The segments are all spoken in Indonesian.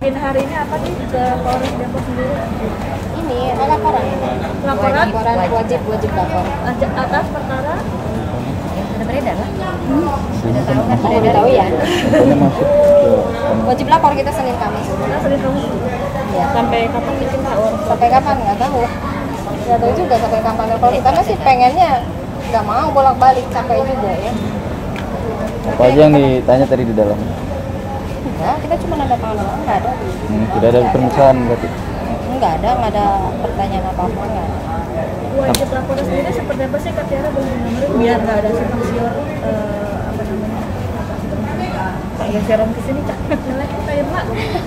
Pindah hari ini apa nih ke Polres Depok sendiri? Ini laporan. Laporan? Wajib lapor. Atas perkara? Yang sudah beredar lah. Sudah tahu kan beredar. Tahu ya. Wajib lapor kita Senin Kamis. Nah, Senin Kamis. Ya. Sampai kapan bikin sahur? Sampai kapan nggak tahu. Nggak tahu juga sampai kapan. Kalau kita masih pengennya nggak mau bolak-balik capek juga ya. Apa aja yang ditanya tadi di dalam? Enggak, kita cuma nanda tangan doang, nggak ada. Tidak ada permusuhan berarti? Nggak ada pertanyaan apa-apa, nggak ada. Wajib laporan sendiri seperti apa sih Kak Tiara bagi Namarin biar nggak ada simpang siur apa namanya? Pak Geseron kesini Kak. Kayak Pak.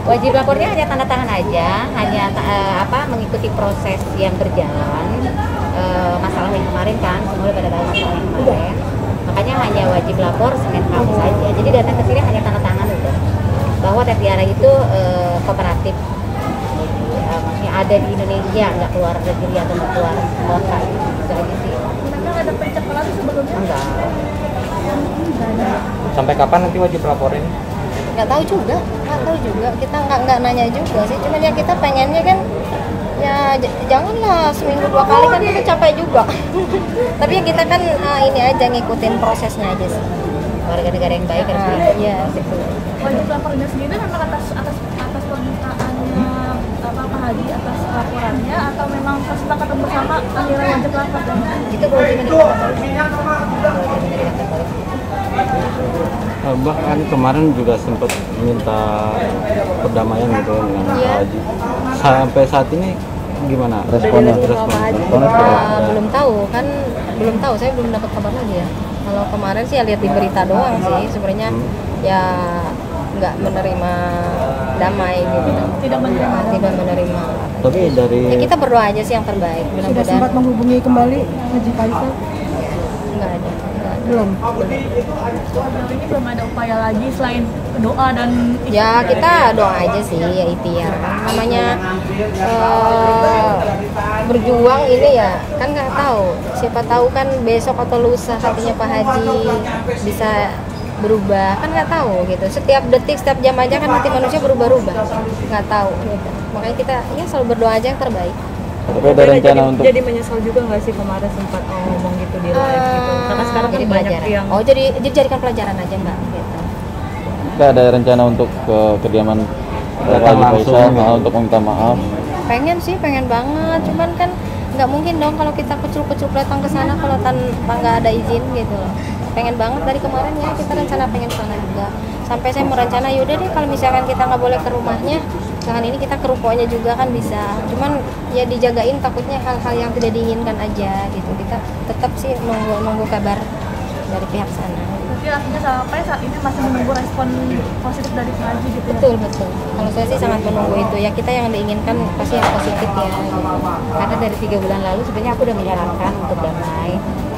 Wajib lapornya hanya tanda tangan aja, hanya mengikuti proses yang berjalan. Masalah yang kemarin kan, semua pada tahu masalah yang kemarin. Makanya hanya wajib lapor Senin Kamis saja. Jadi datang ke sini hanya tanda tangan udah. Bahwa Teh Tiara itu kooperatif. Maksudnya ada di Indonesia, nggak keluar negeri atau nggak keluar kota. Itu aja sih. Memang ada pencekalan sebelumnya? Enggak. Sampai kapan nanti wajib laporin? Nggak tahu juga. Kita nggak nanya juga sih. Cuman ya kita pengennya kan ya janganlah seminggu 2 kali kan kita capek juga. Tapi ya kita kan ini aja ngikutin prosesnya aja sih. Warga negara yang baik harus begitu. Iya. Wajib laporannya sendiri memang atas permintaannya Pak Haji atas laporannya atau memang kesepakatan bersama akhirnya wajib lapor? Itu kewajiban dari kantor polisi. Bahkan kemarin juga sempat minta perdamaian gitu dengan Pak Haji. Sampai saat ini gimana responnya? Belum tahu, saya belum dapat kabar lagi ya. Kalau kemarin sih ya lihat di berita doang sih, sebenarnya ya nggak menerima damai gitu. Tidak menerima. Tapi dari Ya kita berdoa aja sih yang terbaik. Sudah sempat menghubungi kembali Haji Faisal? Nggak ada. Belum. Sejauh ini belum ada upaya lagi selain doa dan Ya kita doa aja sih ya ikhtiar. Namanya berjuang ini ya kan nggak tahu. Siapa tahu kan besok atau lusa hatinya Pak Haji bisa berubah, kan nggak tahu gitu. Setiap detik, setiap jam aja kan hati manusia berubah-ubah, nggak tahu gitu. Makanya kita ya selalu berdoa aja yang terbaik. tapi ada rencana untuk jadi menyesal juga nggak sih kemarin sempat ngomong gitu di live gitu? Karena sekarang kan jadi banyak pelajaran. yang jadi jadikan pelajaran aja mbak gitu. kita ada rencana untuk ke kediaman Pak Haji Faisal untuk meminta maaf. Pengen banget, cuman kan nggak mungkin dong kalau kita kucuk-kucuk datang ke sana kalau tanpa nggak ada izin gitu loh. Pengen banget dari kemarin ya, kita rencana pengen sana juga. Sampai saya merencana yaudah deh kalau misalkan kita nggak boleh ke rumahnya, jangan ini kita ke rukonya juga kan bisa. Cuman ya dijagain takutnya hal-hal yang tidak diinginkan aja gitu. Kita tetap sih nunggu kabar dari pihak sana. berarti artinya sampai saat ini masih menunggu respon positif dari Pak Haji gitu ya? Betul. Kalau saya sih sangat menunggu itu ya, kita yang diinginkan pasti yang positif ya. Karena dari 3 bulan lalu sebenarnya aku udah menyarankan untuk damai.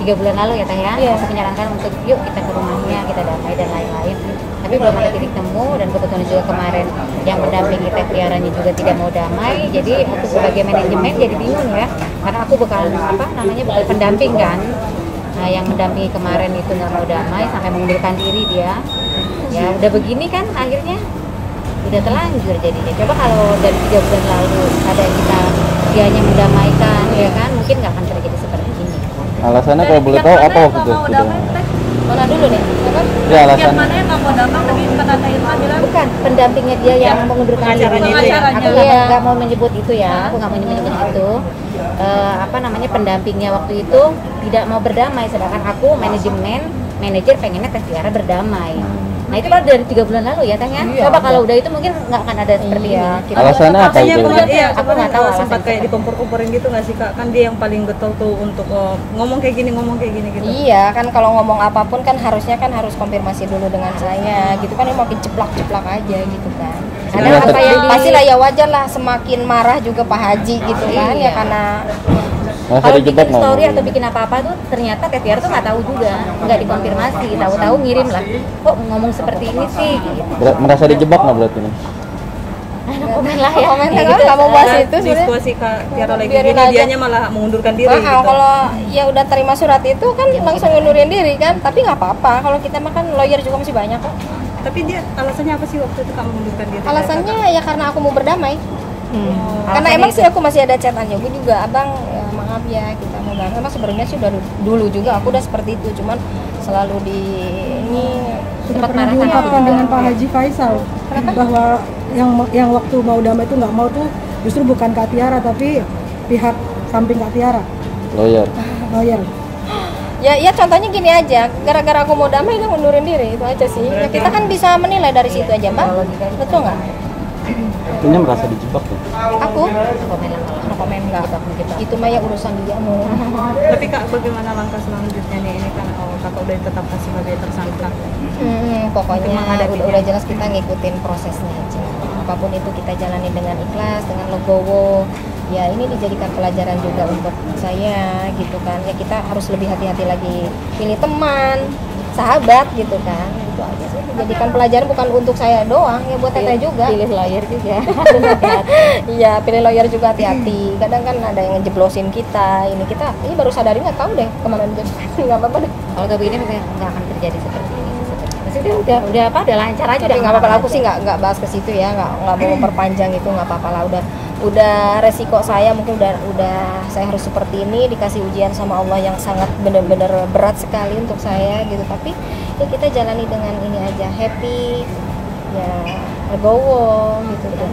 3 bulan lalu ya Teh ya, aku menyarankan untuk yuk kita ke rumahnya, kita damai dan lain-lain. Tapi belum ada titik temu dan kebetulan juga kemarin yang mendampingi Teh Tiaranya juga tidak mau damai. Jadi aku sebagai manajemen jadi bingung ya, karena aku bukan bukan pendamping kan. Nah, yang mendampingi kemarin itu nggak mau damai sampai mengundurkan diri dia. Ya udah begini kan akhirnya udah terlanjur jadinya. Coba kalau dari 3 bulan lalu ada dia hanya mendamaikan ya kan, mungkin nggak akan terjadi seperti ini. Alasannya kalau boleh tahu apa waktu itu? Mana dulu nih? Ya alasan. Yang mana yang nggak mau damai tadi kata Teh Irma bilang Bukan pendampingnya dia yang mengundurkan diri. Pengacaranya. Aku nggak mau menyebut itu ya. Aku nggak mau menyebut itu. Pendampingnya waktu itu tidak mau berdamai, sedangkan aku manajer pengennya Teh Tiara berdamai. Nah itu baru dari 3 bulan lalu ya Teh ya. Coba kalau udah itu mungkin nggak akan ada seperti ini. Alasannya apa itu? Aku nggak tahu sempat alasan kayak dikompor-komporin gitu nggak sih Kak? Kan dia yang paling getol tuh untuk ngomong kayak gini gitu. Iya kan, kalau ngomong apapun kan harusnya harus konfirmasi dulu dengan saya gitu kan, makin ceplak-ceplak aja gitu kan. Karena apa yang pastilah ya wajar lah semakin marah juga Pak Haji gitu kan ya, karena kalau bikin story atau bikin apa-apa tuh ternyata Teh Tiara tuh nggak tahu juga, nggak dikonfirmasi, tahu-tahu ngirim lah, kok ngomong seperti ini sih gitu. Merasa dijebak nggak berarti nih? Komen lah ya. Komen kan nggak mau bahas itu Diskusi Kak Tiara lagi gini, dianya malah mengundurkan diri gitu. Kalau ya udah terima surat itu kan langsung ngundurin diri kan, tapi nggak apa-apa, kalau kita makan lawyer juga masih banyak kok. Tapi dia alasannya apa sih waktu itu kamu mengundurkan diri? Alasannya ya karena aku mau berdamai. Karena emang sih aku masih ada chatannya gue juga, abang ya maaf ya kita mau damai. Emang sebenarnya sih udah dulu juga aku udah seperti itu, cuman selalu di ini Sudah pernah diungkapkan dengan Pak Haji Faisal bahwa yang waktu mau damai itu nggak mau tuh justru bukan Kak Tiara tapi pihak samping Kak Tiara, Lawyer. lawyer. ya contohnya gini aja, gara-gara aku mau damai dia ngundurin diri, itu aja sih. Ya, kita kan bisa menilai dari situ aja, Bang. Betul nggak? Artinya merasa dijebak ya? Aku komen nggak. Itu mah ya urusan dia mau. Tapi Kak, bagaimana langkah selanjutnya nih? Ini kan Kakak udah ditetapkan sebagai tersangka. Pokoknya udah jelas kita ngikutin prosesnya aja. Apapun itu kita jalani dengan ikhlas, dengan legowo. Ya ini dijadikan pelajaran juga untuk saya gitu kan. Ya kita harus lebih hati-hati lagi pilih teman, sahabat gitu kan. Itu aja sih. Dijadikan pelajaran bukan untuk saya doang, ya buat teteh juga. Pilih lawyer juga. Iya, pilih lawyer juga hati-hati. Kadang kan ada yang ngejeblosin kita. Ini baru sadarin nggak tahu deh kemarin itu. Nggak apa-apa deh. Kalau kayak begini nggak akan terjadi seperti ini. Maksudnya udah apa? Udah lancar aja. Tapi nggak apa-apa, aku sih nggak bahas ke situ ya, nggak mau memperpanjang itu, nggak apa-apa lah. Udah resiko saya mungkin udah saya harus seperti ini, dikasih ujian sama Allah yang sangat benar-benar berat sekali untuk saya gitu. Tapi ya kita jalani dengan ini aja, happy ya, legowo gitu kan.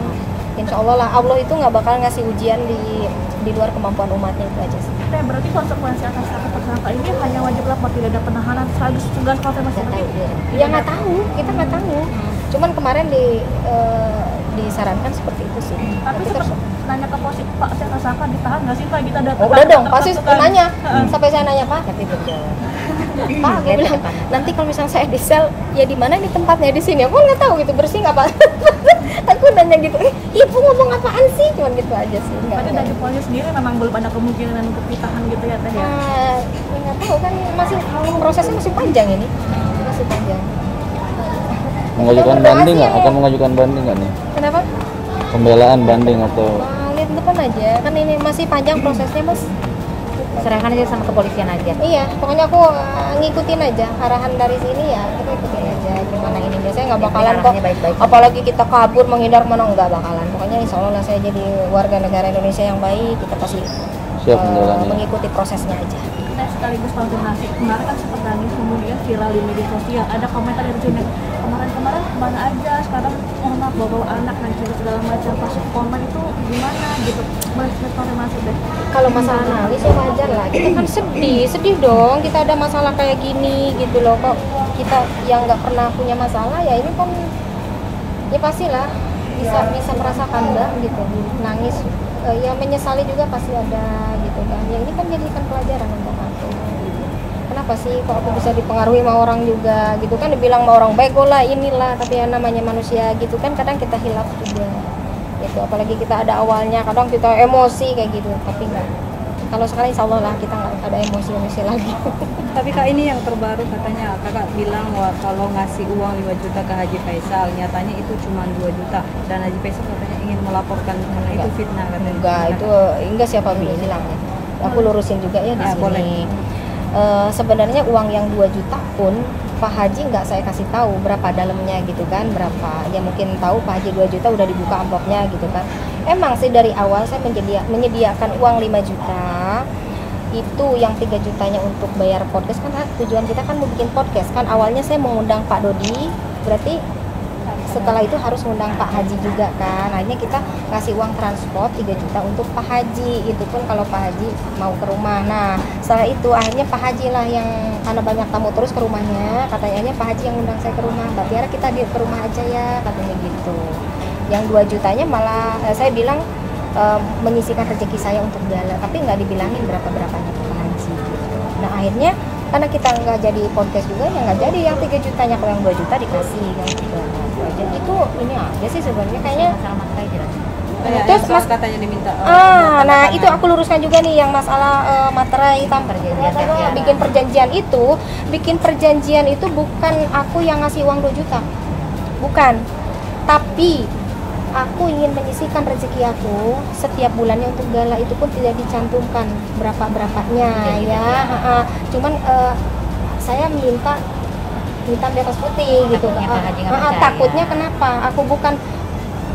Insya Allah lah, Allah itu nggak bakal ngasih ujian di luar kemampuan umatnya, itu aja sih. Teh, berarti konsekuensi atas kata tersangka ini hanya wajib lapor, tidak ada penahanan sekaligus tugas konfirmasi. Ya nggak tahu, kita nggak tahu. Cuman kemarin disarankan seperti itu sih. Tapi sempat nanya ke polisi, Pak, saya tersangka ditahan nggak sih Pak? Kita ada Udah dong, pasti nanya. Sampai saya nanya, Pak, Tapi berjalan. Pak, gue bilang, nanti kalau misalnya saya di sel, ya di mana ini tempatnya, di sini? Aku nggak tahu gitu, bersih nggak Pak? Aku nanya gitu, ibu ngomong apaan sih? Cuman gitu aja sih. Berarti dari polisi sendiri memang belum ada kemungkinan untuk ditahan gitu ya Teh ya? Nggak tahu kan, prosesnya masih panjang ini, masih panjang. Mengajukan banding nggak? Akan mengajukan banding nggak nih? Kenapa? Pembelaan banding atau? Lihat depan aja, kan ini masih panjang prosesnya Mas. Serahkan aja sama kepolisian aja. Iya, pokoknya aku ngikutin aja arahan dari sini ya, kita ikutin aja gimana ini. Biasanya nggak bakalan kok, Baik-baik. apalagi kita kabur menghindar mana, nggak bakalan. Pokoknya insya Allah lah saya jadi warga negara Indonesia yang baik, kita pasti Siap menjalani. mengikuti prosesnya aja. Nah, sekaligus konfirmasi, kemarin kan sempat nangis kemudian viral di media sosial, ada komentar dari sini, kemarin kemana aja, sekarang mohon maaf bawa anak dan segala macam, pas komen itu gimana gitu, boleh konfirmasi deh. Kalau masalah nangis ya wajar lah, kita kan sedih dong, kita ada masalah kayak gini gitu loh. Kok kita yang nggak pernah punya masalah ya ini kan ya pastilah bisa merasakan dah gitu, nangis. Ya menyesali juga pasti ada gitu kan. Ya ini kan jadikan pelajaran untuk aku. Kenapa sih kok aku bisa dipengaruhi sama orang juga gitu kan, dibilang sama orang bego lah inilah, tapi ya namanya manusia gitu kan, kadang kita hilaf juga gitu. Apalagi kita ada awalnya kadang kita emosi kayak gitu, tapi enggak. Kalau sekarang insya Allah lah kita nggak ada emosi lagi. Tapi Kak, ini yang terbaru katanya Kakak bilang wah, kalau ngasih uang 5 juta ke Haji Faisal, nyatanya itu cuma 2 juta dan Haji Faisal katanya ingin melaporkan karena itu fitnah katanya. Enggak siapa bilang ya. Aku lurusin juga ya di sini. Boleh. Sebenarnya uang yang 2 juta pun Pak Haji nggak saya kasih tahu berapa dalamnya gitu kan, berapa. Ya mungkin tahu Pak Haji 2 juta udah dibuka amplopnya gitu kan. Emang sih dari awal saya menyediakan uang 5 juta. Itu yang 3 jutanya untuk bayar podcast kan, tujuan kita kan mau bikin podcast kan. Awalnya saya mengundang Pak Dodi, berarti setelah itu harus mengundang Pak Haji juga kan. Akhirnya kita kasih uang transport 3 juta untuk Pak Haji, itu pun kalau Pak Haji mau ke rumah. Nah setelah itu akhirnya Pak Haji lah yang, karena banyak tamu terus ke rumahnya, katanya Pak Haji yang undang saya ke rumah, Mbak Tiara kita ke rumah aja ya, katanya gitu. Yang 2 jutanya malah saya bilang menyisikan rezeki saya untuk gala, tapi nggak dibilangin berapa-berapanya ke Pak Haji gitu. Nah akhirnya karena kita nggak jadi podcast juga ya nggak jadi yang 3 jutanya, kalau yang 2 juta dikasih kan gitu. Jadi itu ini aja sih sebenarnya kayaknya. Masalah materai jelas. Terus Mas katanya diminta. nah itu aku luruskan juga nih yang masalah materai perjanjian. Bikin perjanjian itu bukan aku yang ngasih uang 2 juta. Bukan. Tapi aku ingin menyisihkan rezeki aku setiap bulannya untuk gala, itu pun tidak dicantumkan berapanya ya. Cuman saya minta hitam di atas putih gitu. Takutnya Pak Haji nggak percaya. Takutnya kenapa? Aku bukan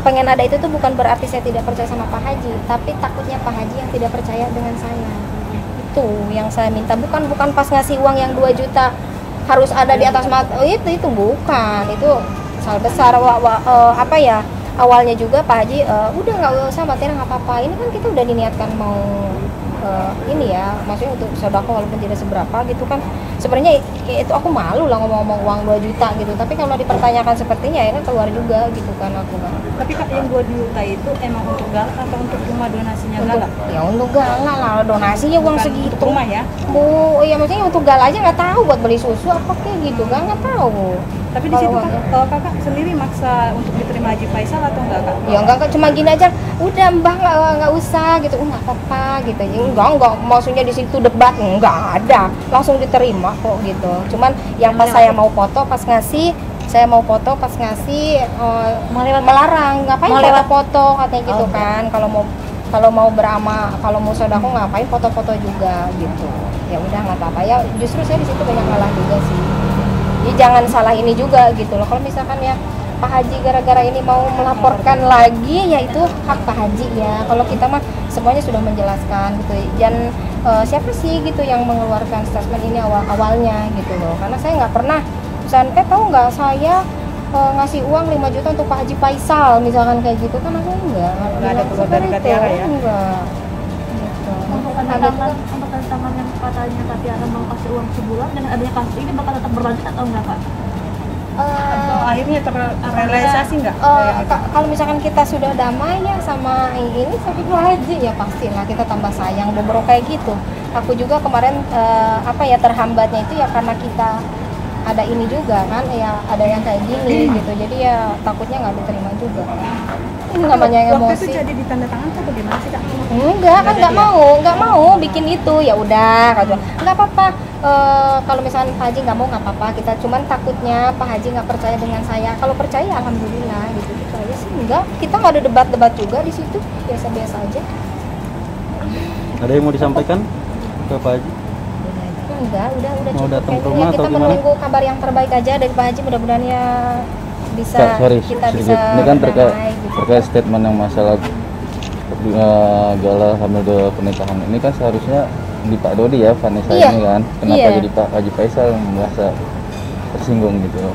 pengen ada itu tuh bukan berarti saya tidak percaya sama Pak Haji, tapi takutnya Pak Haji yang tidak percaya dengan saya. Itu yang saya minta, bukan pas ngasih uang yang 2 juta harus ada di atas mata. Itu bukan, itu salah besar. Apa ya, awalnya juga Pak Haji udah nggak usah Mbak Tera, nggak apa-apa, ini kan kita udah diniatkan mau ini ya, maksudnya untuk sedekah walaupun tidak seberapa gitu kan. Sebenarnya itu aku malu lah ngomong-ngomong uang 2 juta gitu, tapi kalau dipertanyakan sepertinya akhirnya keluar juga gitu kan aku kan. Tapi Kak, yang 2 juta itu emang untuk galak atau untuk rumah donasinya galak? Ya untuk galak lah, donasinya uang Bukan segitu. untuk rumah ya? Ya maksudnya untuk galak aja nggak tahu buat beli susu apa kayak gitu kan, nggak tahu. Tapi di situ kakak sendiri maksa untuk diterima Haji Faisal atau enggak Kak? Ya enggak, cuma gini aja, udah Mbah nggak usah gitu, nggak apa-apa gitu. Enggak, maksudnya di situ debat nggak ada, langsung diterima kok gitu. Cuman yang pas saya mau foto pas ngasih, melarang, ngapain foto-foto katanya gitu kan. Kalau mau beramal, kalau mau sedekah ngapain foto-foto juga gitu. Ya udah nggak apa-apa ya, justru saya di situ banyak kalah juga sih. Ya jangan salah ini juga gitu loh. Kalau misalkan ya Pak Haji gara-gara ini mau melaporkan lagi, ya itu hak Pak Haji ya. Kalau kita mah semuanya sudah menjelaskan gitu. Dan siapa sih gitu yang mengeluarkan statement ini awalnya gitu loh. Karena saya nggak pernah, misalkan tahu nggak saya ngasih uang 5 juta untuk Pak Haji Faisal misalkan kayak gitu kan, aku enggak ada keluar dari Kak Tiara ya? Enggak gitu. Untuk tantangan yang katanya Kak Tiara mau kasih uang sebulan, dengan adanya kasus ini bakal tetap berlanjut atau enggak Kak? Atau akhirnya terrealisasi nggak? Kalau misalkan kita sudah damai ya sama ini sama Pak Haji, ya pastilah kita tambah sayang beberapa kayak gitu. Aku juga kemarin terhambatnya itu ya karena kita ada ini juga kan, ya ada yang kayak gini gitu, jadi ya takutnya nggak diterima juga. Ini namanya emosi. Waktu itu jadi ditandatangan atau bagaimana sih Kak? Enggak kan, nggak mau bikin itu, ya udah kata nggak apa-apa. Kalau misalnya Pak Haji nggak mau nggak apa-apa, kita cuman takutnya Pak Haji nggak percaya dengan saya. Kalau percaya alhamdulillah gitu aja sih. Enggak, kita nggak ada debat-debat juga di situ, biasa-biasa aja. Ada yang mau disampaikan ke Pak Haji? Enggak, udah Mau cukup datang ke kayaknya. rumah Ya, atau kita gimana? menunggu kabar yang terbaik aja dari Pak Haji, mudah-mudahan ya bisa kita sedikit. bisa Ini kan terkait damai, gitu. statement yang masalah galah hamil dua pernikahan ini kan seharusnya di Pak Dodi ya, Vanessa Iya. ini kan, kenapa Iya. jadi Pak Haji Faisal yang merasa tersinggung gitu?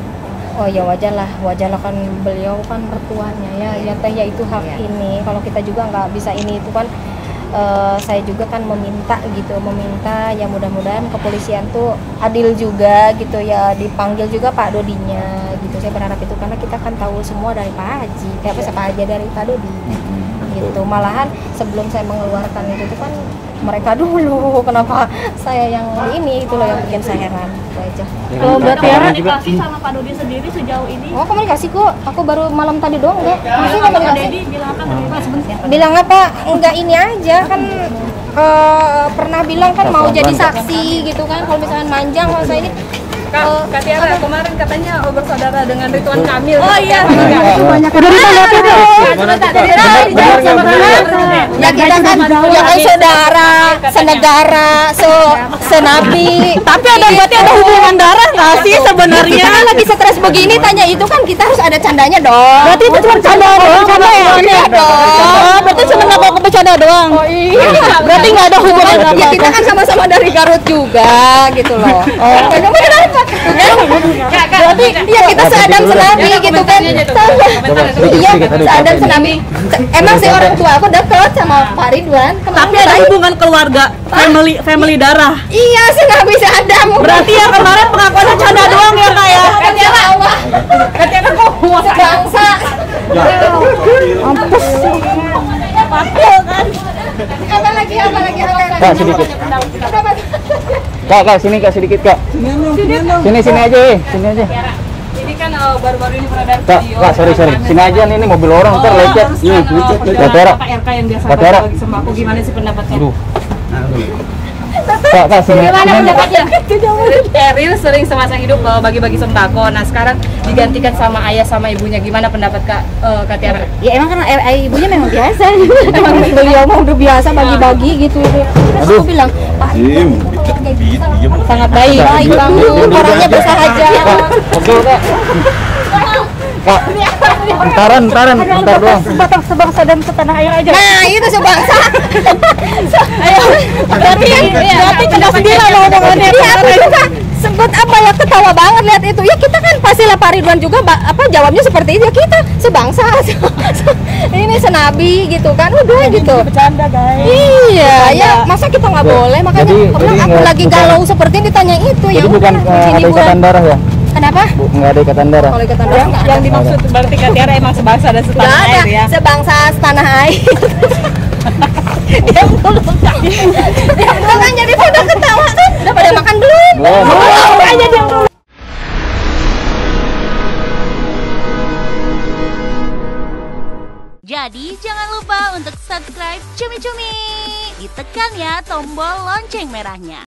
Oh ya wajar lah kan beliau kan mertuanya ya teh ya itu hak ini. Kalau kita juga nggak bisa ini itu kan. Saya juga kan meminta ya mudah-mudahan kepolisian tuh adil juga gitu ya, dipanggil juga Pak Dodinya gitu. Saya berharap itu karena kita kan tahu semua dari Pak Haji, Pak Haji dari Pak Dodi gitu. Malahan sebelum saya mengeluarkan itu tuh kan mereka dulu, kenapa saya yang ini itu loh yang bikin saya heran, itu aja. Berarti komunikasi sama Pak Dodi sendiri sejauh ini? Oh komunikasi kok, aku baru malam tadi doang enggak. Masih Pak komunikasi. Dedi bilang apa tadi Pak sebentar? Bilang apa? Enggak ini aja kan pernah bilang kan mau jadi saksi gitu kan. Kalau misalkan manjang kalau saya ini Kak Tiara kemarin katanya bersaudara dengan Ridwan Kamil. Oh iya. Itu banyak. udah ditanggapi ya kita kan ya kan saudara, senegara, senabi. Tapi berarti ada hubungan darah nggak sih sebenarnya? Kita lagi stres begini tanya itu kan kita harus ada candanya dong. Berarti itu cuma canda doang, canda ya? Iya dong. Berarti cuma ngaku bercanda doang. Oh iya. Berarti nggak ada hubungan. Ya kita kan sama-sama dari Garut juga gitu loh. Oh. Berarti ya kita seadam senabi gitu kan. Iya, seadam senabi. Emang sih orang tua aku deket sama Pak Ridwan. Tapi ada hubungan keluarga, family darah. Iya, senabi seadam. Berarti ya kemarin pengakuannya canda doang ya Kak ya? Katanya Allah. Katanya kok sebangsa. Mampus. Betul kan? Apa lagi? Kak sedikit. Kak sini Kak sedikit Kak. Sini aja, sini aja. Ini kan baru-baru ini pernah ada Kak, video. Kak sorry. Sini aja nih, ini mobil orang ntar lecet. Kak Tiara. Pak RK yang biasa Kak Tiara. bagi sembako, gimana sih pendapatnya? Aduh. Kak sini. Gimana pendapatnya? Eril sering semasa hidup bagi-bagi sembako. Nah sekarang digantikan sama ayah sama ibunya. Gimana pendapat Kak Tiara? Ya emang kan ibunya memang biasa. Emang beliau mah udah biasa bagi-bagi gitu. Terus aku bilang, Pak, Sangat baik. Baik banget. Orangnya bersahaja. Oke, Kak. Kak, bentar doang. Sebangsa dan setanah air aja. Nah, itu sebangsa. Ayo. Berarti tidak sendiri loh omongannya. Iya, aku juga sempat apa ya ketawa banget lihat itu. Ya kita kan pastilah Pak Ridwan juga jawabnya seperti itu. Ya kita sebangsa. Ini senabi gitu kan. Udah gitu. Bercanda, guys. Iya, ya masa kita nggak boleh? Makanya Jadi aku bilang aku nggak- lagi galau seperti ini ditanya itu. Jadi Ya bukan udah, bikin ada hiburan. ikatan darah ya? Kenapa? Nggak ada ikatan darah. Kalau ikatan darah nggak ada. Yang dimaksud berarti Kak Tiara emang sebangsa dan Nggak setanah ada. air ya. Sebangsa setanah air. Diam dulu. Diam dulu kan jadi pada ketawa kan. Udah pada makan belum? Belum. Makanya diam dulu. Jadi jangan lupa untuk subscribe Cumi Cumi. Ditekan ya tombol lonceng merahnya.